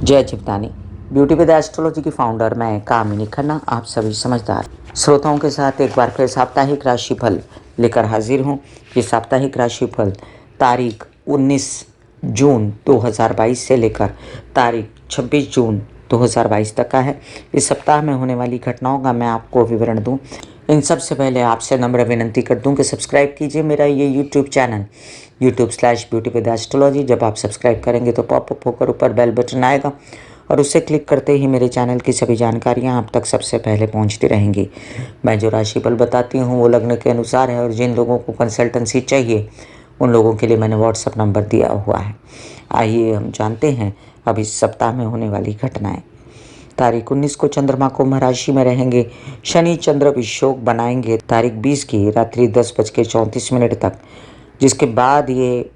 जय Jivdani. Beauty with astrology की founder मैं कामिनी खन्ना आप सभी समझदार श्रोताओं के साथ एक बार फिर साप्ताहिक राशिफल लेकर हाजिर हूँ। ये साप्ताहिक राशिफल तारीख 19 जून 2022 से लेकर तारीख 26 जून 2022 तक का है। इस सप्ताह में होने वाली घटनाओं का मैं आपको विवरण दूं। इन सब से पहले आपसे नम्र विनंती कर दूं कि सब्सक्राइब कीजिए मेरा ये यूट्यूब चैनल YouTube/ब्यूटी विद एस्ट्रोलॉजी। जब आप सब्सक्राइब करेंगे तो पॉपअप होकर ऊपर बेल बटन आएगा और उससे क्लिक करते ही मेरे चैनल की सभी जानकारियां आप तक सबसे पहले पहुंचती रहेंगी। मैं जो राशिफल बताती हूं वो लग्न के अनुसार है और जिन लोगों को कंसल्टेंसी चाहिए उन लोगों के लिए मैंने व्हाट्सएप नंबर दिया हुआ है। आइए हम जानते हैं अब इस सप्ताह में होने वाली घटनाएं। तारीख 19 को चंद्रमा कुंभ राशि में रहेंगे। शनि चंद्र विषोक बनाएंगे तारीख 20 की रात्रि 10:34 तक, जिसके बाद ये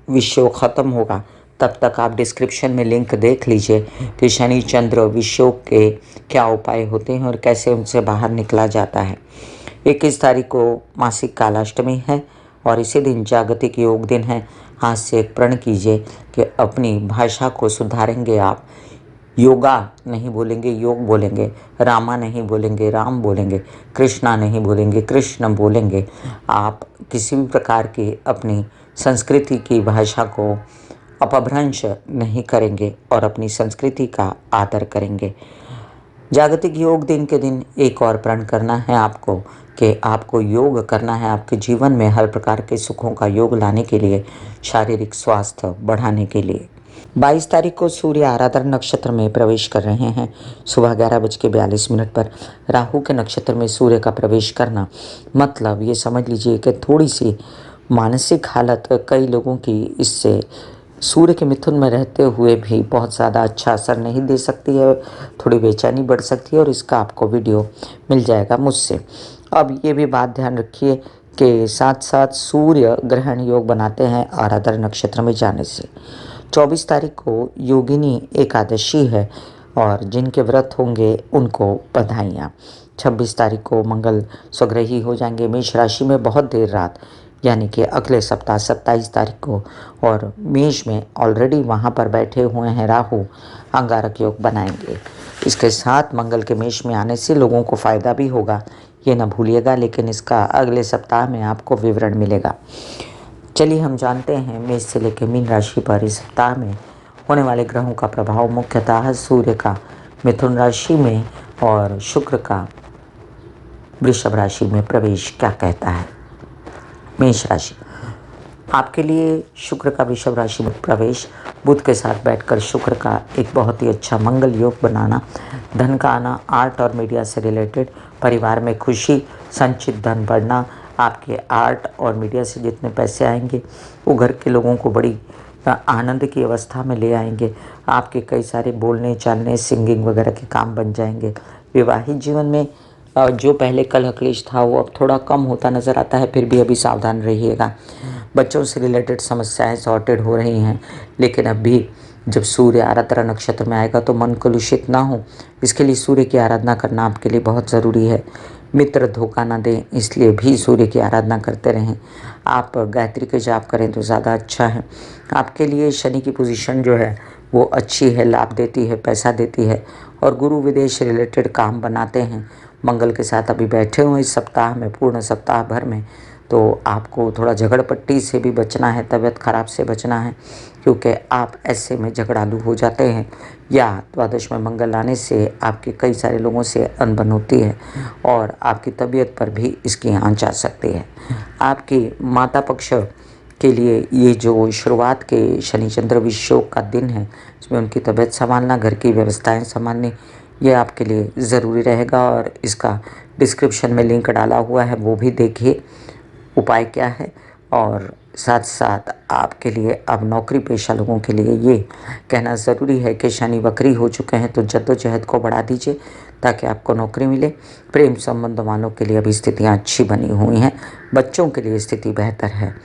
विषोक ख़त्म होगा। तब तक आप डिस्क्रिप्शन में लिंक देख लीजिए कि शनि चंद्र विषोक के क्या उपाय होते हैं और कैसे उनसे बाहर निकला जाता है। 21 तारीख को मासिक कालाष्टमी है और इसी दिन जागतिक योग दिन है। आज से एक प्रण कीजिए कि अपनी भाषा को सुधारेंगे आप। योगा नहीं बोलेंगे, योग बोलेंगे। रामा नहीं बोलेंगे, राम बोलेंगे। कृष्णा नहीं बोलेंगे, कृष्ण बोलेंगे। आप किसी भी प्रकार की अपनी संस्कृति की भाषा को अपभ्रंश नहीं करेंगे और अपनी संस्कृति का आदर करेंगे। जागतिक योग दिन के दिन एक और प्रण करना है आपको कि आपको योग करना है आपके जीवन में हर प्रकार के सुखों का योग लाने के लिए, शारीरिक स्वास्थ्य बढ़ाने के लिए। 22 तारीख को सूर्य आराधना नक्षत्र में प्रवेश कर रहे हैं। सुबह 11:42 पर राहु के नक्षत्र में सूर्य का प्रवेश करना मतलब ये समझ लीजिए कि थोड़ी सी मानसिक हालत कई लोगों की इससे सूर्य के मिथुन में रहते हुए भी बहुत ज़्यादा अच्छा असर नहीं दे सकती है। थोड़ी बेचैनी बढ़ सकती है और इसका आपको वीडियो मिल जाएगा मुझसे। अब ये भी बात ध्यान रखिए कि साथ साथ सूर्य ग्रहण योग बनाते हैं आराधना नक्षत्र में जाने से। 24 तारीख को योगिनी एकादशी है और जिनके व्रत होंगे उनको बधाइयाँ। 26 तारीख को मंगल स्वग्रही हो जाएंगे मेष राशि में बहुत देर रात, यानी कि अगले सप्ताह 27 तारीख को, और मेष में ऑलरेडी वहाँ पर बैठे हुए हैं राहु, अंगारक योग बनाएंगे। इसके साथ मंगल के मेष में आने से लोगों को फ़ायदा भी होगा, ये ना भूलिएगा, लेकिन इसका अगले सप्ताह में आपको विवरण मिलेगा। चलिए हम जानते हैं मेष से लेकर मीन राशि पर इस सप्ताह में होने वाले ग्रहों का प्रभाव। मुख्यतः सूर्य का मिथुन राशि में और शुक्र का वृषभ राशि में प्रवेश क्या कहता है। मेष राशि, आपके लिए शुक्र का वृषभ राशि में प्रवेश, बुध के साथ बैठकर शुक्र का एक बहुत ही अच्छा मंगल योग बनाना, धन का आना, आर्ट और मीडिया से रिलेटेड, परिवार में खुशी, संचित धन बढ़ना। आपके आर्ट और मीडिया से जितने पैसे आएंगे वो घर के लोगों को बड़ी आनंद की अवस्था में ले आएंगे। आपके कई सारे बोलने चालने, सिंगिंग वगैरह के काम बन जाएंगे। विवाहित जीवन में जो पहले कलह क्लेश था वो अब थोड़ा कम होता नज़र आता है, फिर भी अभी सावधान रहिएगा। बच्चों से रिलेटेड समस्याएं सॉर्टेड हो रही हैं, लेकिन अब भी जब सूर्य आराधना नक्षत्र में आएगा तो मन कलुषित ना हो, इसके लिए सूर्य की आराधना करना आपके लिए बहुत ज़रूरी है। मित्र धोखा ना दें, इसलिए भी सूर्य की आराधना करते रहें। आप गायत्री के जाप करें तो ज़्यादा अच्छा है। आपके लिए शनि की पोजीशन जो है वो अच्छी है, लाभ देती है, पैसा देती है और गुरु विदेश रिलेटेड काम बनाते हैं। मंगल के साथ अभी बैठे हुए इस सप्ताह में, पूर्ण सप्ताह भर में, तो आपको थोड़ा झगड़पट्टी से भी बचना है, तबीयत खराब से बचना है, क्योंकि आप ऐसे में झगड़ालू हो जाते हैं या द्वादश में मंगल आने से आपके कई सारे लोगों से अनबन होती है और आपकी तबीयत पर भी इसकी आंच आ सकती है। आपकी माता पक्ष के लिए ये जो शुरुआत के शनि चंद्र विषोक का दिन है, इसमें उनकी तबीयत संभालना, घर की व्यवस्थाएं संभालनी, ये आपके लिए ज़रूरी रहेगा और इसका डिस्क्रिप्शन में लिंक डाला हुआ है, वो भी देखिए उपाय क्या है। और साथ साथ आपके लिए अब नौकरी पेशा लोगों के लिए ये कहना ज़रूरी है कि शनि वक्री हो चुके हैं, तो जद्दोजहद को बढ़ा दीजिए ताकि आपको नौकरी मिले। प्रेम संबंध वालों के लिए अभी स्थितियाँ अच्छी बनी हुई हैं, बच्चों के लिए स्थिति बेहतर है।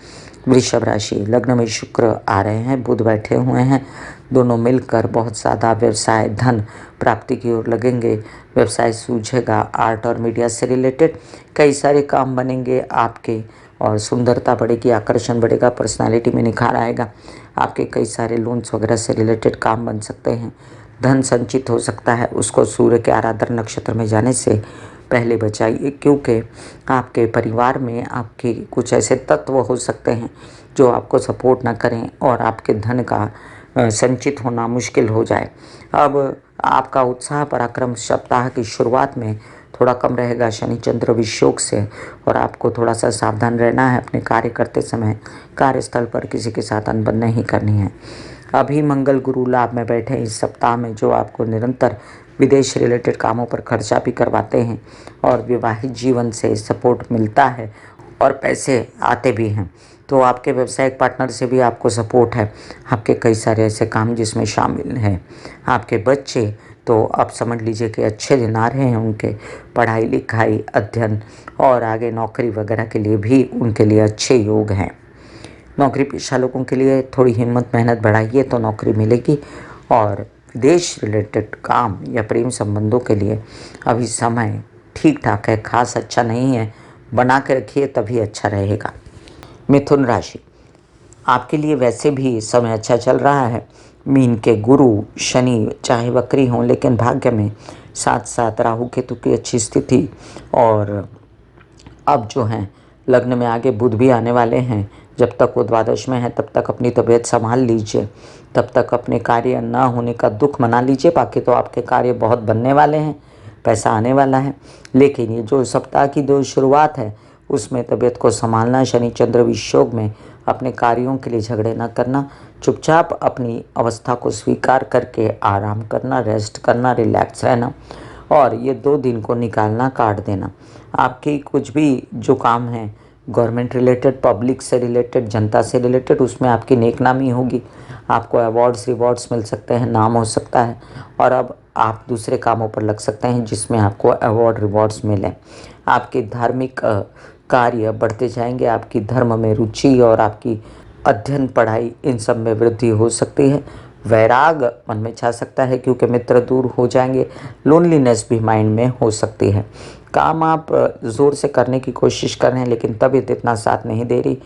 वृषभ राशि, लग्न में शुक्र आ रहे हैं, बुध बैठे हुए हैं, दोनों मिलकर बहुत ज़्यादा व्यवसाय धन प्राप्ति की ओर लगेंगे। व्यवसाय सूझेगा, आर्ट और मीडिया से रिलेटेड कई सारे काम बनेंगे आपके और सुंदरता बढ़ेगी, आकर्षण बढ़ेगा, पर्सनालिटी में निखार आएगा। आपके कई सारे लोन्स वगैरह से रिलेटेड काम बन सकते हैं। धन संचित हो सकता है, उसको सूर्य के आराधना नक्षत्र में जाने से पहले बचाइए, क्योंकि आपके परिवार में आपके कुछ ऐसे तत्व हो सकते हैं जो आपको सपोर्ट ना करें और आपके धन का संचित होना मुश्किल हो जाए। अब आपका उत्साह पराक्रम सप्ताह की शुरुआत में थोड़ा कम रहेगा शनि चंद्र विषयोग से, और आपको थोड़ा सा सावधान रहना है अपने कार्य करते समय। कार्यस्थल पर किसी के साथ अनबन नहीं करनी है। अभी मंगल गुरु लाभ में बैठे इस सप्ताह में, जो आपको निरंतर विदेश रिलेटेड कामों पर खर्चा भी करवाते हैं और विवाहित जीवन से सपोर्ट मिलता है और पैसे आते भी हैं। तो आपके व्यावसायिक पार्टनर से भी आपको सपोर्ट है। आपके कई सारे ऐसे काम जिसमें शामिल हैं। आपके बच्चे तो अब समझ लीजिए कि अच्छे दिन आ रहे हैं उनके, पढ़ाई लिखाई अध्ययन और आगे नौकरी वगैरह के लिए भी उनके लिए अच्छे योग हैं। नौकरी पेशा लोगों के लिए थोड़ी हिम्मत मेहनत बढ़ाइए तो नौकरी मिलेगी। और विदेश रिलेटेड काम या प्रेम संबंधों के लिए अभी समय ठीक ठाक है, खास अच्छा नहीं है, बना के रखिए तभी अच्छा रहेगा। मिथुन राशि, आपके लिए वैसे भी समय अच्छा चल रहा है। मीन के गुरु शनि चाहे वक्री हों, लेकिन भाग्य में साथ साथ राहु केतु की अच्छी स्थिति, और अब जो हैं लग्न में आगे बुध भी आने वाले हैं। जब तक वो द्वादश में है तब तक अपनी तबीयत संभाल लीजिए, तब तक अपने कार्य ना होने का दुख मना लीजिए। बाकी तो आपके कार्य बहुत बनने वाले हैं, पैसा आने वाला है। लेकिन ये जो सप्ताह की दो शुरुआत है उसमें तबीयत को संभालना, शनि चंद्र विषयोग में अपने कार्यों के लिए झगड़े ना करना, चुपचाप अपनी अवस्था को स्वीकार करके आराम करना, रेस्ट करना, रिलैक्स रहना, और ये 2 दिन को निकालना, काट देना। आपकी कुछ भी जो काम है गवर्नमेंट रिलेटेड, पब्लिक से रिलेटेड, जनता से रिलेटेड, उसमें आपकी नेकनामी होगी। आपको अवार्ड्स रिवॉर्ड्स मिल सकते हैं, नाम हो सकता है, और अब आप दूसरे कामों पर लग सकते हैं जिसमें आपको अवार्ड रिवॉर्ड्स मिलें। आपके धार्मिक कार्य बढ़ते जाएंगे। आपकी धर्म में रुचि और आपकी अध्ययन पढ़ाई इन सब में वृद्धि हो सकती है। वैराग मन में छा सकता है क्योंकि मित्र दूर हो जाएंगे। लोनलीनेस भी माइंड में हो सकती है। काम आप ज़ोर से करने की कोशिश कर रहे हैं लेकिन तबीयत इतना साथ नहीं दे रही।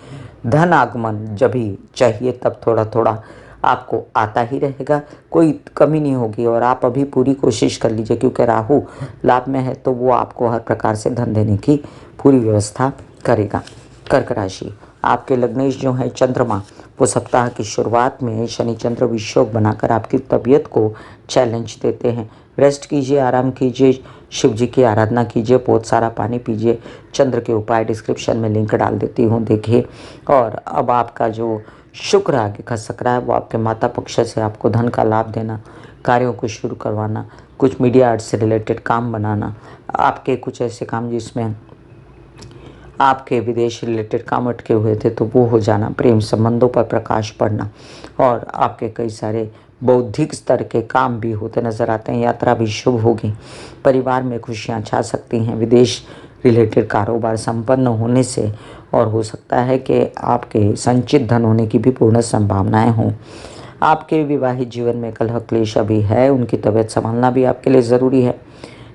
धन आगमन जब भी चाहिए तब थोड़ा थोड़ा आपको आता ही रहेगा, कोई कमी नहीं होगी। और आप अभी पूरी कोशिश कर लीजिए, क्योंकि राहु लाभ में है तो वो आपको हर प्रकार से धन देने की पूरी व्यवस्था करेगा। कर्क राशि, आपके लग्नेश जो है चंद्रमा, वो सप्ताह की शुरुआत में शनि चंद्र विषयोग बनाकर आपकी तबीयत को चैलेंज देते हैं। रेस्ट कीजिए, आराम कीजिए, शिव जी की आराधना कीजिए, बहुत सारा पानी पीजिए। चंद्र के उपाय डिस्क्रिप्शन में लिंक डाल देती हूँ, देखिए। और अब आपका जो शुक्र आगे खसक रहा है वो आपके माता पक्ष से आपको धन का लाभ देना, कार्यों को शुरू करवाना, कुछ मीडिया आर्ट से रिलेटेड काम बनाना, आपके कुछ ऐसे काम जिसमें आपके विदेश रिलेटेड काम अटके हुए थे तो वो हो जाना, प्रेम संबंधों पर प्रकाश पड़ना, और आपके कई सारे बौद्धिक स्तर के काम भी होते नजर आते हैं। यात्रा भी शुभ होगी, परिवार में खुशियां छा सकती हैं, विदेश रिलेटेड कारोबार संपन्न होने से, और हो सकता है कि आपके संचित धन होने की भी पूर्ण संभावनाएं हों। आपके विवाहित जीवन में कलह क्लेश अभी है, उनकी तबीयत संभालना भी आपके लिए ज़रूरी है।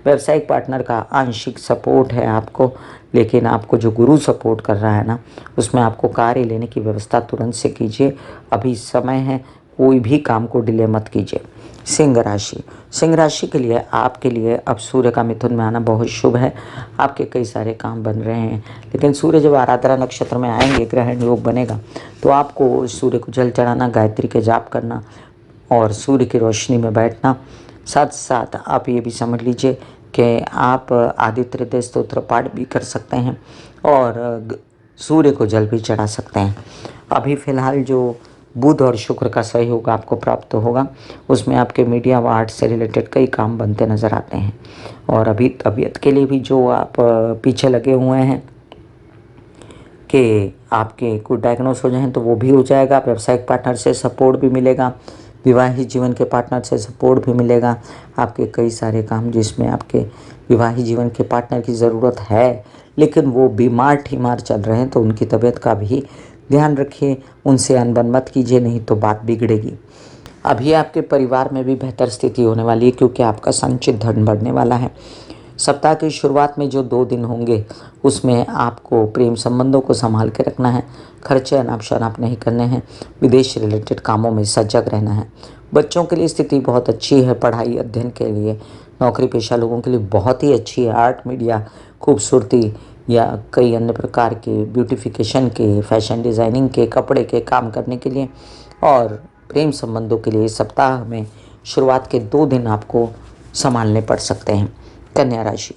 व्यावसायिक पार्टनर का आंशिक सपोर्ट है आपको, लेकिन आपको जो गुरु सपोर्ट कर रहा है ना, उसमें आपको कार्य लेने की व्यवस्था तुरंत से कीजिए। अभी समय है, कोई भी काम को डिले मत कीजिए। सिंह राशि, सिंह राशि के लिए आपके लिए अब सूर्य का मिथुन में आना बहुत शुभ है। आपके कई सारे काम बन रहे हैं, लेकिन सूर्य जब आराधना नक्षत्र में आएंगे, ग्रहण योग बनेगा, तो आपको सूर्य को जल चढ़ाना, गायत्री के जाप करना और सूर्य की रोशनी में बैठना। साथ साथ आप ये भी समझ लीजिए कि आप आदित्य हृदय स्तोत्र पाठ भी कर सकते हैं और सूर्य को जल भी चढ़ा सकते हैं। अभी फ़िलहाल जो बुध और शुक्र का सहयोग आपको प्राप्त होगा, उसमें आपके मीडिया व आर्ट से रिलेटेड कई काम बनते नज़र आते हैं। और अभी तबीयत के लिए भी जो आप पीछे लगे हुए हैं कि आपके कोई डायग्नोस हो जाए तो वो भी हो जाएगा। व्यावसायिक पार्टनर से सपोर्ट भी मिलेगा, विवाहित जीवन के पार्टनर से सपोर्ट भी मिलेगा। आपके कई सारे काम जिसमें आपके विवाहित जीवन के पार्टनर की ज़रूरत है, लेकिन वो बीमार ठीमार चल रहे हैं, तो उनकी तबीयत का भी ध्यान रखिए, उनसे अनबन मत कीजिए, नहीं तो बात बिगड़ेगी। अभी आपके परिवार में भी बेहतर स्थिति होने वाली है, क्योंकि आपका संचित धन बढ़ने वाला है। सप्ताह की शुरुआत में जो 2 दिन होंगे उसमें आपको प्रेम संबंधों को संभाल के रखना है, खर्चे अनाप शनाप नहीं करने हैं, विदेश रिलेटेड कामों में सजग रहना है। बच्चों के लिए स्थिति बहुत अच्छी है, पढ़ाई अध्ययन के लिए, नौकरी पेशा लोगों के लिए बहुत ही अच्छी है। आर्ट मीडिया, खूबसूरती या कई अन्य प्रकार के ब्यूटिफिकेशन के, फैशन डिज़ाइनिंग के, कपड़े के काम करने के लिए और प्रेम संबंधों के लिए सप्ताह में शुरुआत के 2 दिन आपको संभालने पड़ सकते हैं। कन्या राशि,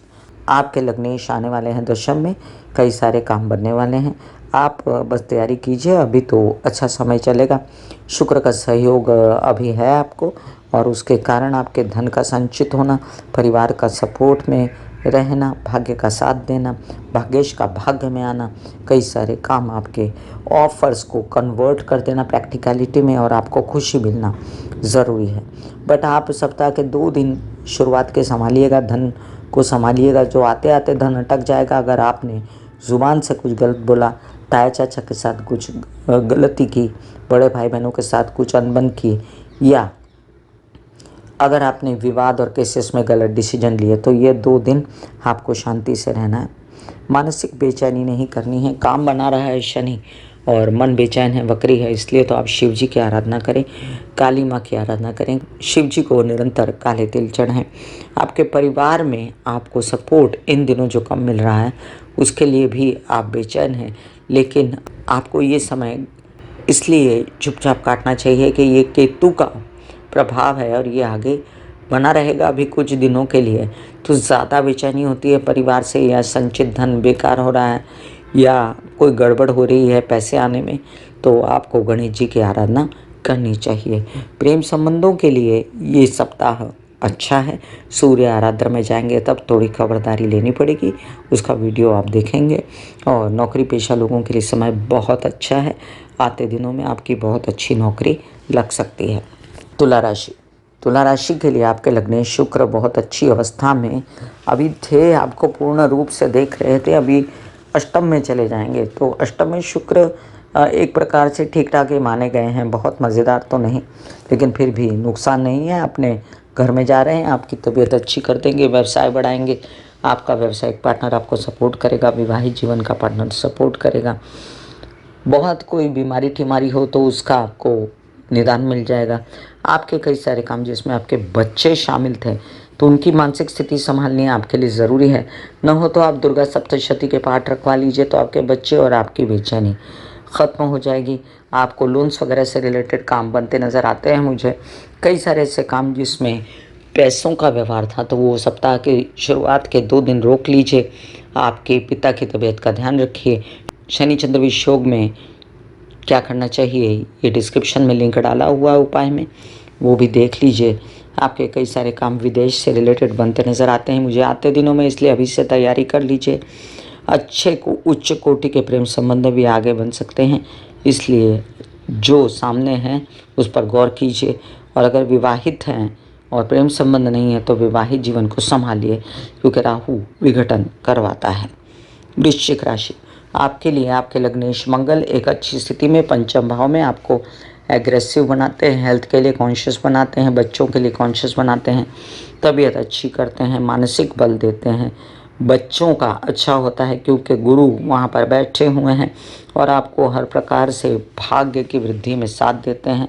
आपके लग्नेश आने वाले हैं दशम में, कई सारे काम बनने वाले हैं। आप बस तैयारी कीजिए, अभी तो अच्छा समय चलेगा। शुक्र का सहयोग अभी है आपको और उसके कारण आपके धन का संचित होना, परिवार का सपोर्ट में रहना, भाग्य का साथ देना, भाग्येश का भाग्य में आना, कई सारे काम आपके ऑफर्स को कन्वर्ट कर देना प्रैक्टिकलिटी में और आपको खुशी मिलना ज़रूरी है। बट आप सप्ताह के 2 दिन शुरुआत के संभालिएगा, धन को संभालिएगा। जो आते आते धन अटक जाएगा अगर आपने ज़ुबान से कुछ गलत बोला, ताया चाचा के साथ कुछ गलती की, बड़े भाई बहनों के साथ कुछ अनबन की, या अगर आपने विवाद और केसेस में गलत डिसीजन लिए, तो ये 2 दिन आपको शांति से रहना है। मानसिक बेचैनी नहीं करनी है। काम बना रहा है शनि और मन बेचैन है, वक्री है, इसलिए तो आप शिव जी की आराधना करें, काली माँ की आराधना करें, शिव जी को निरंतर काले तिल चढ़ाएं। आपके परिवार में आपको सपोर्ट इन दिनों जो कम मिल रहा है उसके लिए भी आप बेचैन हैं, लेकिन आपको ये समय इसलिए चुपचाप काटना चाहिए कि ये केतु का प्रभाव है और ये आगे बना रहेगा अभी कुछ दिनों के लिए। तो ज़्यादा बेचैनी होती है परिवार से, या संचित धन बेकार हो रहा है, या कोई गड़बड़ हो रही है पैसे आने में, तो आपको गणेश जी की आराधना करनी चाहिए। प्रेम संबंधों के लिए ये सप्ताह अच्छा है। सूर्य आराधना में जाएंगे तब थोड़ी खबरदारी लेनी पड़ेगी, उसका वीडियो आप देखेंगे। और नौकरी पेशा लोगों के लिए समय बहुत अच्छा है, आते दिनों में आपकी बहुत अच्छी नौकरी लग सकती है। तुला राशि, तुला राशि के लिए आपके लग्नेश शुक्र बहुत अच्छी अवस्था में अभी थे, आपको पूर्ण रूप से देख रहे थे, अभी अष्टम में चले जाएंगे। तो अष्टम में शुक्र एक प्रकार से ठीक ठाक ही माने गए हैं, बहुत मज़ेदार तो नहीं, लेकिन फिर भी नुकसान नहीं है। अपने घर में जा रहे हैं, आपकी तबीयत अच्छी कर देंगे, व्यवसाय बढ़ाएंगे, आपका व्यावसायिक पार्टनर आपको सपोर्ट करेगा, विवाहित जीवन का पार्टनर सपोर्ट करेगा। बहुत कोई बीमारी ठिमारी हो तो उसका आपको निदान मिल जाएगा। आपके कई सारे काम जिसमें आपके बच्चे शामिल थे, तो उनकी मानसिक स्थिति संभालनी आपके लिए ज़रूरी है। न हो तो आप दुर्गा सप्तशती के पाठ रखवा लीजिए, तो आपके बच्चे और आपकी बेचैनी ख़त्म हो जाएगी। आपको लोन्स वगैरह से रिलेटेड काम बनते नज़र आते हैं मुझे। कई सारे ऐसे काम जिसमें पैसों का व्यवहार था, तो वो सप्ताह के शुरुआत के 2 दिन रोक लीजिए। आपके पिता की तबीयत का ध्यान रखिए। शनि चंद्र विष योग में क्या करना चाहिए, ये डिस्क्रिप्शन में लिंक डाला हुआ है उपाय में, वो भी देख लीजिए। आपके कई सारे काम विदेश से रिलेटेड बनते नज़र आते हैं मुझे आते दिनों में, इसलिए अभी से तैयारी कर लीजिए। अच्छे को उच्च कोटि के प्रेम संबंध भी आगे बन सकते हैं, इसलिए जो सामने हैं उस पर गौर कीजिए। और अगर विवाहित हैं और प्रेम संबंध नहीं है तो विवाहित जीवन को संभालिए, क्योंकि राहु विघटन करवाता है। वृश्चिक राशि, आपके लिए आपके लग्नेश मंगल एक अच्छी स्थिति में पंचम भाव में आपको एग्रेसिव बनाते हैं, हेल्थ के लिए कॉन्शियस बनाते हैं, बच्चों के लिए कॉन्शियस बनाते हैं, तबीयत अच्छी करते हैं, मानसिक बल देते हैं। बच्चों का अच्छा होता है क्योंकि गुरु वहाँ पर बैठे हुए हैं और आपको हर प्रकार से भाग्य की वृद्धि में साथ देते हैं,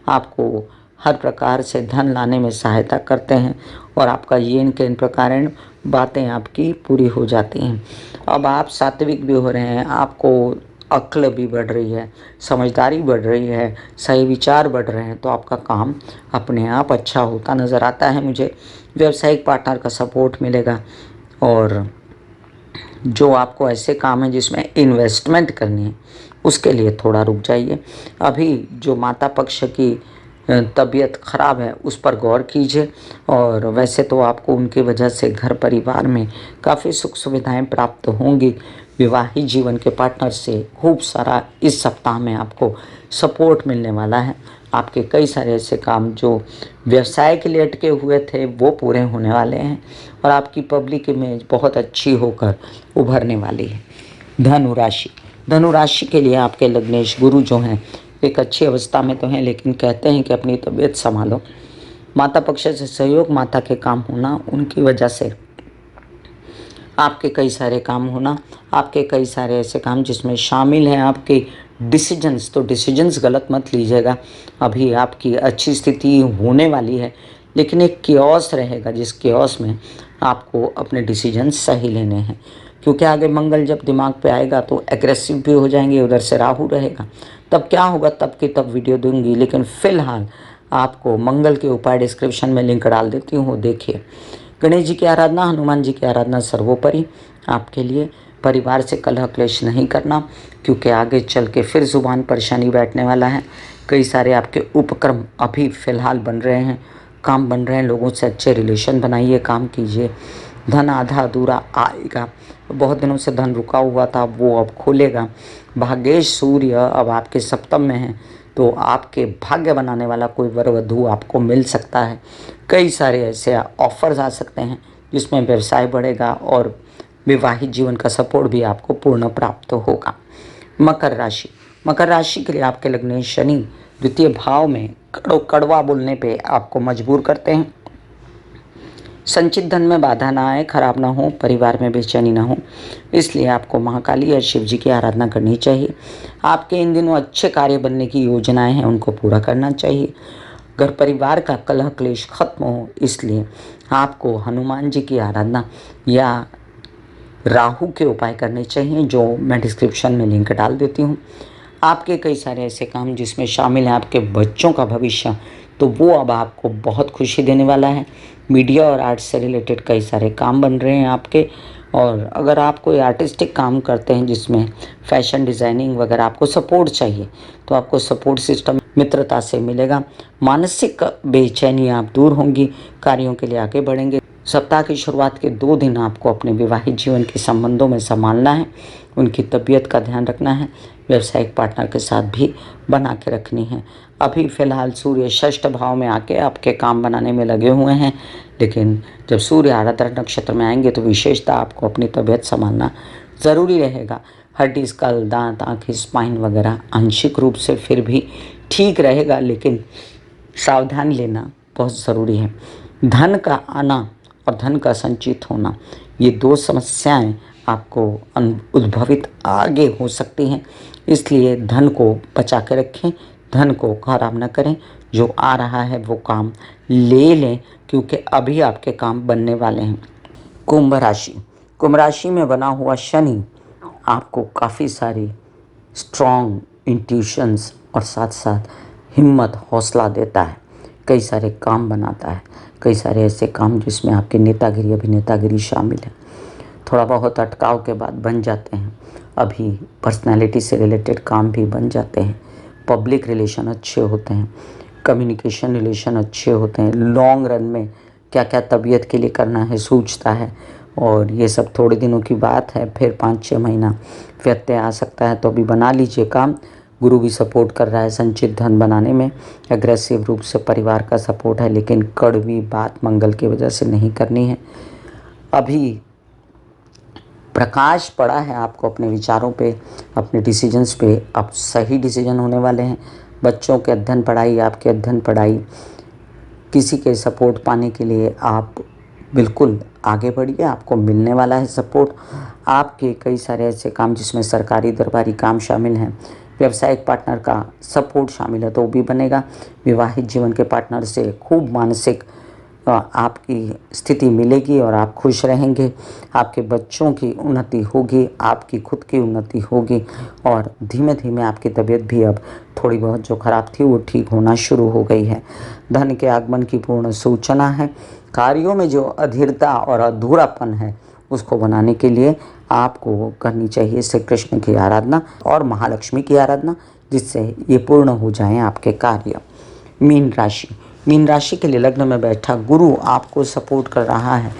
आपको हर प्रकार से धन लाने में सहायता करते हैं और आपका येन के इन प्रकार बातें आपकी पूरी हो जाती हैं। अब आप सात्विक भी हो रहे हैं, आपको अक्ल भी बढ़ रही है, समझदारी बढ़ रही है, सही विचार बढ़ रहे हैं, तो आपका काम अपने आप अच्छा होता नज़र आता है मुझे। व्यावसायिक पार्टनर का सपोर्ट मिलेगा और जो आपको ऐसे काम है जिसमें इन्वेस्टमेंट करनी है उसके लिए थोड़ा रुक जाइए। अभी जो माता पक्ष की तबीयत ख़राब है उस पर गौर कीजिए। और वैसे तो आपको उनकी वजह से घर परिवार में काफ़ी सुख सुविधाएं प्राप्त होंगी। विवाहित जीवन के पार्टनर से खूब सारा इस सप्ताह में आपको सपोर्ट मिलने वाला है। आपके कई सारे ऐसे काम जो व्यवसाय के लिए अटके हुए थे वो पूरे होने वाले हैं और आपकी पब्लिक इमेज बहुत अच्छी होकर उभरने वाली है। धनु राशि, धनु राशि के लिए आपके लग्नेश गुरु जो हैं एक अच्छी अवस्था में तो हैं, लेकिन कहते हैं कि अपनी तबीयत संभालो। माता पक्ष से सहयोग, माता के काम होना, उनकी वजह से आपके कई सारे काम होना, आपके कई सारे ऐसे काम जिसमें शामिल हैं आपके डिसीजंस। तो डिसीजंस गलत मत लीजिएगा। अभी आपकी अच्छी स्थिति होने वाली है, लेकिन एक कियोस रहेगा जिस कियोस में आपको अपने डिसीजंस सही लेने हैं, क्योंकि आगे मंगल जब दिमाग पे आएगा तो एग्रेसिव भी हो जाएंगे। उधर से राहु रहेगा, तब क्या होगा तब की तब वीडियो दूंगी। लेकिन फिलहाल आपको मंगल के उपाय डिस्क्रिप्शन में लिंक डाल देती हूँ, वो देखिए। गणेश जी की आराधना, हनुमान जी की आराधना सर्वोपरि आपके लिए। परिवार से कलह क्लेश नहीं करना, क्योंकि आगे चल के फिर जुबान पर शनि बैठने वाला है। कई सारे आपके उपक्रम अभी फ़िलहाल बन रहे हैं, काम बन रहे हैं। लोगों से अच्छे रिलेशन बनाइए, काम कीजिए। धन आधा अधूरा आएगा। बहुत दिनों से धन रुका हुआ था, वो अब खुलेगा। भाग्येश सूर्य अब आपके सप्तम में है, तो आपके भाग्य बनाने वाला कोई वर वधू आपको मिल सकता है। कई सारे ऐसे ऑफर्स आ सकते हैं जिसमें व्यवसाय बढ़ेगा और विवाहित जीवन का सपोर्ट भी आपको पूर्ण प्राप्त होगा। मकर राशि, मकर राशि के लिए आपके लग्न शनि द्वितीय भाव में कड़वा बोलने पे आपको मजबूर करते हैं। संचित धन में बाधा ना आए, खराब ना हो, परिवार में बेचैनी ना हो, इसलिए आपको महाकाली या शिव जी की आराधना करनी चाहिए। आपके इन दिनों अच्छे कार्य बनने की योजनाएं हैं, उनको पूरा करना चाहिए। घर परिवार का कलह क्लेश खत्म हो, इसलिए आपको हनुमान जी की आराधना या राहु के उपाय करने चाहिए, जो मैं डिस्क्रिप्शन में लिंक डाल देती हूँ। आपके कई सारे ऐसे काम जिसमें शामिल है आपके बच्चों का भविष्य, तो वो अब आपको बहुत खुशी देने वाला है। मीडिया और आर्ट से रिलेटेड कई सारे काम बन रहे हैं आपके। और अगर आप कोई आर्टिस्टिक काम करते हैं जिसमें फैशन डिज़ाइनिंग वगैरह आपको सपोर्ट चाहिए, तो आपको सपोर्ट सिस्टम मित्रता से मिलेगा। मानसिक बेचैनी आप दूर होंगी, कार्यों के लिए आगे बढ़ेंगे। सप्ताह की शुरुआत के 2 दिन आपको अपने विवाहित जीवन के संबंधों में संभालना है, उनकी तबीयत का ध्यान रखना है, व्यावसायिक पार्टनर के साथ भी बना के रखनी है। अभी फ़िलहाल सूर्य षष्ठ भाव में आके आपके काम बनाने में लगे हुए हैं, लेकिन जब सूर्य आराधना नक्षत्र में आएंगे तो विशेषता आपको अपनी तबीयत संभालना ज़रूरी रहेगा। हड्डी, स्कल, दांत, आँखें, स्पाइन वगैरह आंशिक रूप से फिर भी ठीक रहेगा, लेकिन सावधान लेना बहुत ज़रूरी है। धन का आना और धन का संचित होना, ये 2 समस्याएं आपको उद्भवित आगे हो सकती हैं, इसलिए धन को बचा के रखें, धन को खराब न करें। जो आ रहा है वो काम ले लें, क्योंकि अभी आपके काम बनने वाले हैं। कुंभ राशि, कुंभ राशि में बना हुआ शनि आपको काफ़ी सारी स्ट्रॉन्ग इंट्यूशंस और साथ साथ हिम्मत, हौसला देता है। कई सारे काम बनाता है, कई सारे ऐसे काम जिसमें आपके नेतागिरी, अभिनेतागिरी शामिल है। थोड़ा बहुत अटकाव के बाद बन जाते हैं। अभी पर्सनालिटी से रिलेटेड काम भी बन जाते हैं। पब्लिक रिलेशन अच्छे होते हैं, कम्युनिकेशन रिलेशन अच्छे होते हैं। लॉन्ग रन में क्या क्या तबीयत के लिए करना है सूझता है, और ये सब थोड़े दिनों की बात है। फिर 5-6 महीना व्यत्यय आ सकता है, तो अभी बना लीजिए काम। गुरु भी सपोर्ट कर रहा है संचित धन बनाने में। एग्रेसिव रूप से परिवार का सपोर्ट है, लेकिन कड़वी बात मंगल की वजह से नहीं करनी है। अभी प्रकाश पड़ा है आपको अपने विचारों पे, अपने डिसीजंस पे। अब सही डिसीजन होने वाले हैं। बच्चों के अध्ययन पढ़ाई, आपके अध्ययन पढ़ाई, किसी के सपोर्ट पाने के लिए आप बिल्कुल आगे बढ़िए, आपको मिलने वाला है सपोर्ट। आपके कई सारे ऐसे काम जिसमें सरकारी दरबारी काम शामिल हैं, व्यावसायिक पार्टनर का सपोर्ट शामिल है तो वो भी बनेगा। विवाहित जीवन के पार्टनर से खूब मानसिक आपकी स्थिति मिलेगी और आप खुश रहेंगे। आपके बच्चों की उन्नति होगी, आपकी खुद की उन्नति होगी, और धीमे धीमे आपकी तबीयत भी अब थोड़ी बहुत जो खराब थी वो ठीक होना शुरू हो गई है। धन के आगमन की पूर्ण सूचना है। कार्यों में जो अधीरता और अधूरापन है उसको बनाने के लिए आपको करनी चाहिए श्री कृष्ण की आराधना और महालक्ष्मी की आराधना, जिससे ये पूर्ण हो जाएं आपके कार्य। मीन राशि, मीन राशि के लिए लग्न में बैठा गुरु आपको सपोर्ट कर रहा है,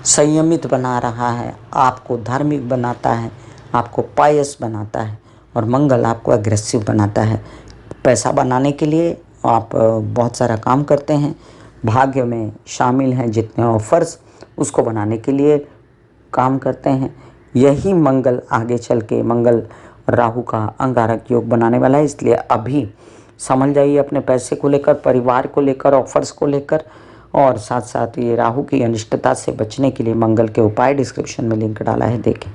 संयमित बना रहा है, आपको धार्मिक बनाता है, आपको पायस बनाता है, और मंगल आपको अग्रेसिव बनाता है। पैसा बनाने के लिए आप बहुत सारा काम करते हैं, भाग्य में शामिल हैं जितने ऑफर्स, उसको बनाने के लिए काम करते हैं। यही मंगल आगे चल के मंगल राहु का अंगारक योग बनाने वाला है, इसलिए अभी समझ जाइए अपने पैसे को लेकर, परिवार को लेकर, ऑफर्स को लेकर, और साथ साथ ये राहु की अनिष्टता से बचने के लिए मंगल के उपाय डिस्क्रिप्शन में लिंक डाला है, देखें।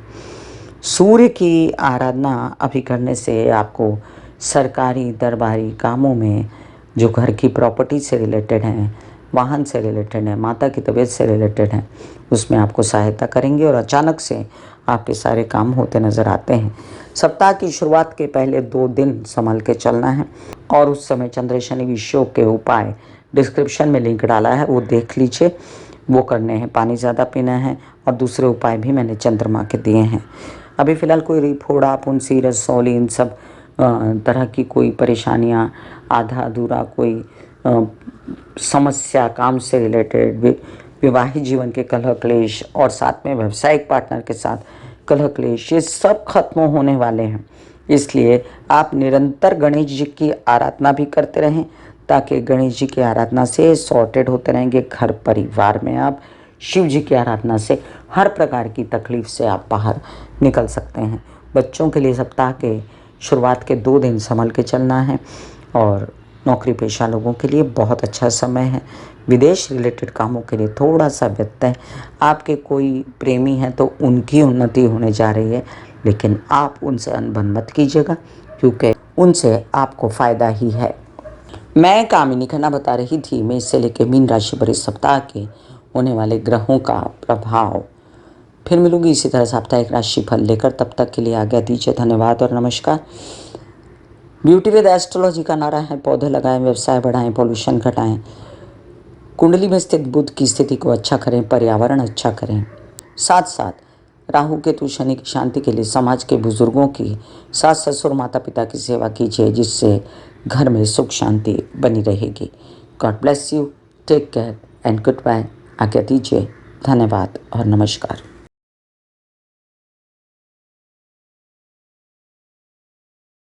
सूर्य की आराधना अभी करने से आपको सरकारी दरबारी कामों में, जो घर की प्रॉपर्टी से रिलेटेड हैं, वाहन से रिलेटेड है, माता की तबीयत से रिलेटेड है, उसमें आपको सहायता करेंगे और अचानक से आपके सारे काम होते नज़र आते हैं। सप्ताह की शुरुआत के पहले 2 दिन संभल के चलना है और उस समय चंद्र शनि विषयोग के उपाय डिस्क्रिप्शन में लिंक डाला है, वो देख लीजिए, वो करने हैं। पानी ज़्यादा पीना है और दूसरे उपाय भी मैंने चंद्रमा के दिए हैं। अभी फ़िलहाल कोई फोड़ा, फुंसी, रसौली, इन सब तरह की कोई परेशानियां, आधा अधूरा कोई समस्या, काम से रिलेटेड, विवाहित जीवन के कलह क्लेश और साथ में व्यावसायिक पार्टनर के साथ कलह क्लेश, ये सब खत्म होने वाले हैं। इसलिए आप निरंतर गणेश जी की आराधना भी करते रहें, ताकि गणेश जी की आराधना से सॉर्टेड होते रहेंगे घर परिवार में। आप शिव जी की आराधना से हर प्रकार की तकलीफ से आप बाहर निकल सकते हैं। बच्चों के लिए सप्ताह के शुरुआत के 2 दिन संभल के चलना है और नौकरी पेशा लोगों के लिए बहुत अच्छा समय है। विदेश रिलेटेड कामों के लिए थोड़ा सा व्यस्त है। आपके कोई प्रेमी हैं तो उनकी उन्नति होने जा रही है, लेकिन आप उनसे अनबन मत कीजिएगा, क्योंकि उनसे आपको फ़ायदा ही है। मैं कामिनी खन्ना बता रही थी मेष से लेकर मीन राशि पर इस सप्ताह के होने वाले ग्रहों का प्रभाव। फिर मिलूंगी इसी तरह साप्ताहिक राशि फल लेकर, तब तक के लिए आज्ञा दीजिए। धन्यवाद और नमस्कार। ब्यूटी विद एस्ट्रोलॉजी का नारा है, पौधे लगाएं, व्यवसाय बढ़ाएं, पॉल्यूशन घटाएं, कुंडली में स्थित बुध की स्थिति को अच्छा करें, पर्यावरण अच्छा करें। साथ साथ राहु केतु शनि की शांति के लिए समाज के बुजुर्गों की, सास ससुर माता पिता की सेवा कीजिए, जिससे घर में सुख शांति बनी रहेगी। God bless you, take care and goodbye. आज्ञा दीजिए। धन्यवाद और नमस्कार।